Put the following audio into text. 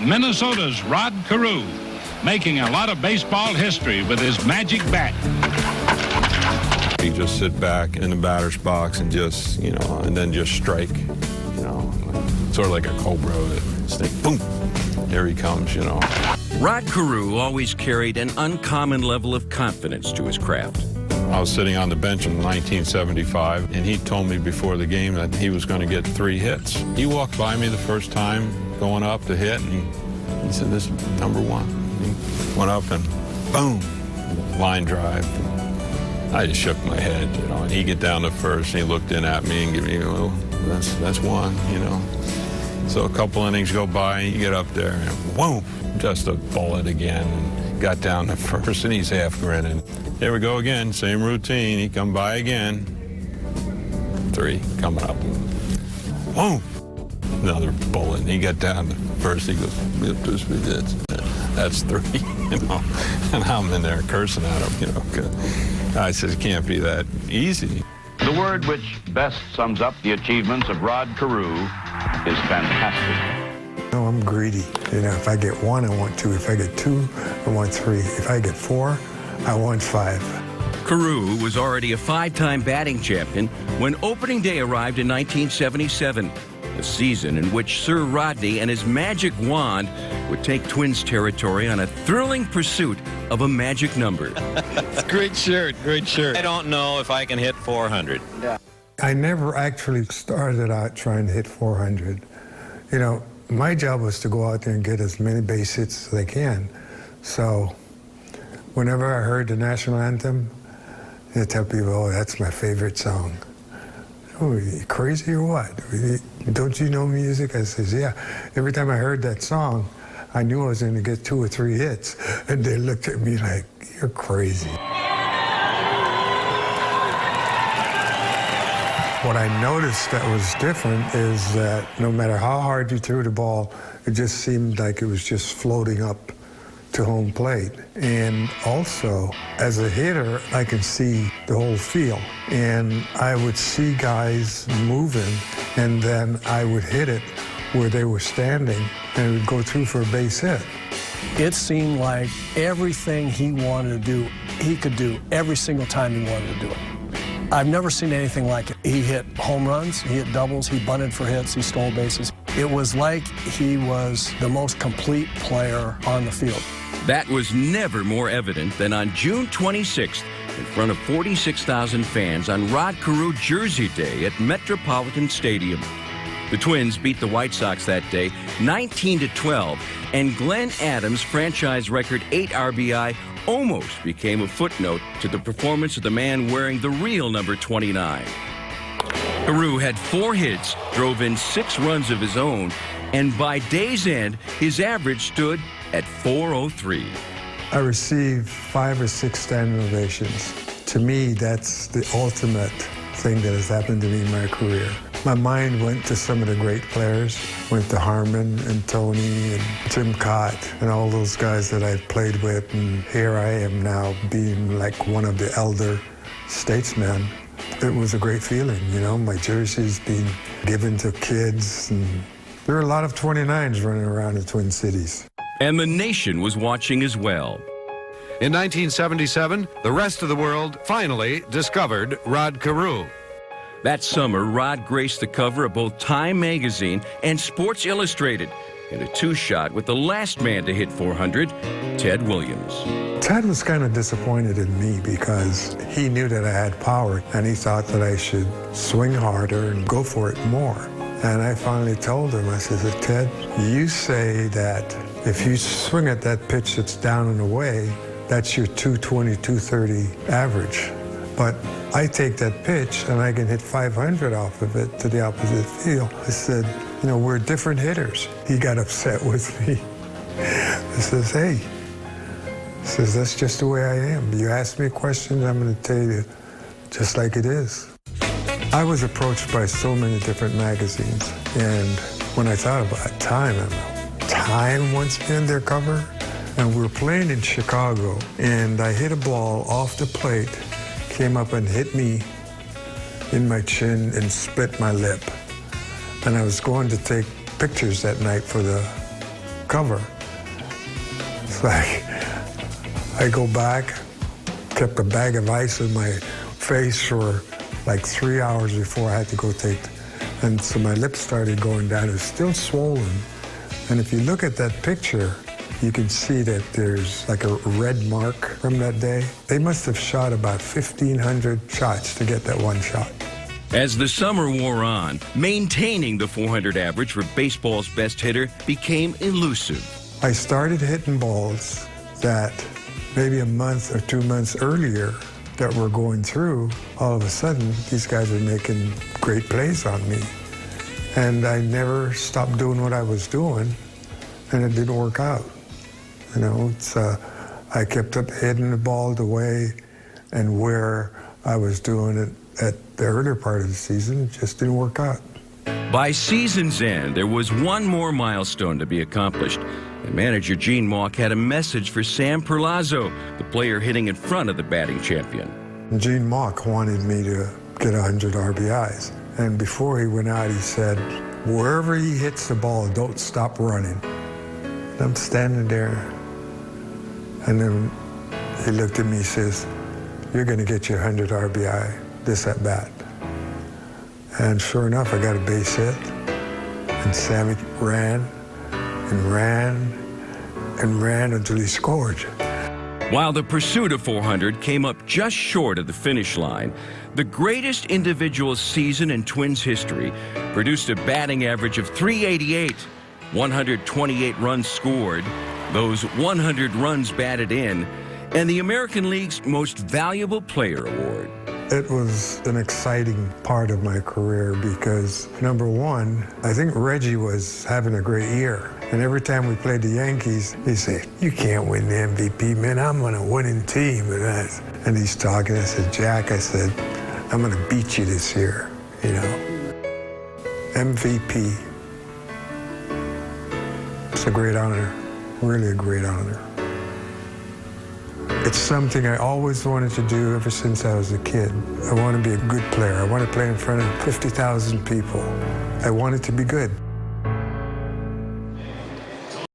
Minnesota's Rod Carew, making a lot of baseball history with his magic bat. You just sit back in the batter's box and just, and then just strike, sort of like a cobra that snake, boom, there he comes, Rod Carew always carried an uncommon level of confidence to his craft. I was sitting on the bench in 1975, and he told me before the game that he was going to get 3 hits. He walked by me the first time going up to hit, and he said, "This is number 1." He went up and boom, line drive. I just shook my head, and he get down to first, and he looked in at me and give me, "Oh, that's 1, So a couple innings go by, and you get up there, and whoa, just a bullet again. And got down to first, and he's half grinning. There we go again, same routine. He come by again. 3 coming up. Whoa, another bullet. And he got down to first. He goes, "That's 3," And I'm in there cursing at him, I said, "It can't be that easy." The word which best sums up the achievements of Rod Carew is fantastic. I'm greedy. If I get 1, I want 2. If I get 2, I want 3. If I get 4, I want 5. Carew was already a 5-time batting champion when opening day arrived in 1977, a season in which Sir Rodney and his magic wand would take Twins territory on a thrilling pursuit of a magic number. Great shirt, great shirt. I don't know if I can hit 400. Yeah. I never actually started out trying to hit 400. My job was to go out there and get as many base hits as I can. So whenever I heard the national anthem, I tell people, "Oh, that's my favorite song." "Oh, are you crazy or what? Don't you know music?" I says, "Yeah." Every time I heard that song, I knew I was going to get 2 or 3 hits. And they looked at me like, "You're crazy." What I noticed that was different is that no matter how hard you threw the ball, it just seemed like it was just floating up to home plate. And also, as a hitter, I can see the whole field. And I would see guys moving, and then I would hit it where they were standing, and it would go through for a base hit. It seemed like everything he wanted to do, he could do every single time he wanted to do it. I've never seen anything like it. He hit home runs, he hit doubles, he bunted for hits, he stole bases. It was like he was the most complete player on the field. That was never more evident than on June 26th in front of 46,000 fans on Rod Carew Jersey Day at Metropolitan Stadium. The Twins beat the White Sox that day 19-12, and Glenn Adams' franchise record 8 RBI almost became a footnote to the performance of the man wearing the real number 29. Carew had 4 hits, drove in 6 runs of his own, and by day's end, his average stood at .403. I received 5 or 6 standing ovations. To me, that's the ultimate thing that has happened to me in my career. My mind went to some of the great players, went to Harmon and Tony and Jim Cott and all those guys that I played with, and here I am now being like one of the elder statesmen. It was a great feeling, my jersey's being given to kids, and there are a lot of 29s running around the Twin Cities. And the nation was watching as well. In 1977, the rest of the world finally discovered Rod Carew. That summer, Rod graced the cover of both Time magazine and Sports Illustrated in a 2-shot with the last man to hit 400, Ted Williams. Ted was kind of disappointed in me because he knew that I had power, and he thought that I should swing harder and go for it more. And I finally told him, I said, "Ted, you say that if you swing at that pitch that's down and away, that's your 220, 230 average. But I take that pitch and I can hit 500 off of it to the opposite field." I said, "We're different hitters." He got upset with me. I says, "Hey," "that's just the way I am. You ask me a question, I'm going to tell you just like it is." I was approached by so many different magazines, and when I thought about Time, Time wants me on their cover? And we were playing in Chicago, and I hit a ball off the plate, came up and hit me in my chin and split my lip. And I was going to take pictures that night for the cover. It's like, I go back, kept a bag of ice in my face for like 3 hours before I had to go take, and so my lips started going down. It was still swollen. And if you look at that picture, you can see that there's like a red mark from that day. They must have shot about 1,500 shots to get that one shot. As the summer wore on, maintaining the 400 average for baseball's best hitter became elusive. I started hitting balls that maybe a month or 2 months earlier that were going through. All of a sudden, these guys are making great plays on me. And I never stopped doing what I was doing, and it didn't work out. You know, I kept up hitting the ball the way and where I was doing it at the earlier part of the season. It just didn't work out. By season's end, there was one more milestone to be accomplished. And manager Gene Mauch had a message for Sam Perlazzo, the player hitting in front of the batting champion. Gene Mauch wanted me to get 100 RBIs. And before he went out, he said, wherever he hits the ball, don't stop running. And I'm standing there, and then he looked at me and says, you're going to get your 100 RBI this at bat. And sure enough, I got a base hit, and Sammy ran and ran and ran until he scored. While the pursuit of 400 came up just short of the finish line, the greatest individual season in Twins history produced a batting average of .388, 128 runs scored, those 100 runs batted in, and the American League's Most Valuable Player Award. It was an exciting part of my career because, number one, I think Reggie was having a great year. And every time we played the Yankees, he said, you can't win the MVP, man. I'm on a winning team. And he's talking. I said, Jack, I said, I'm going to beat you this year, you know. MVP. It's a great honor, really a great honor. It's something I always wanted to do ever since I was a kid. I want to be a good player. I want to play in front of 50,000 people. I wanted to be good.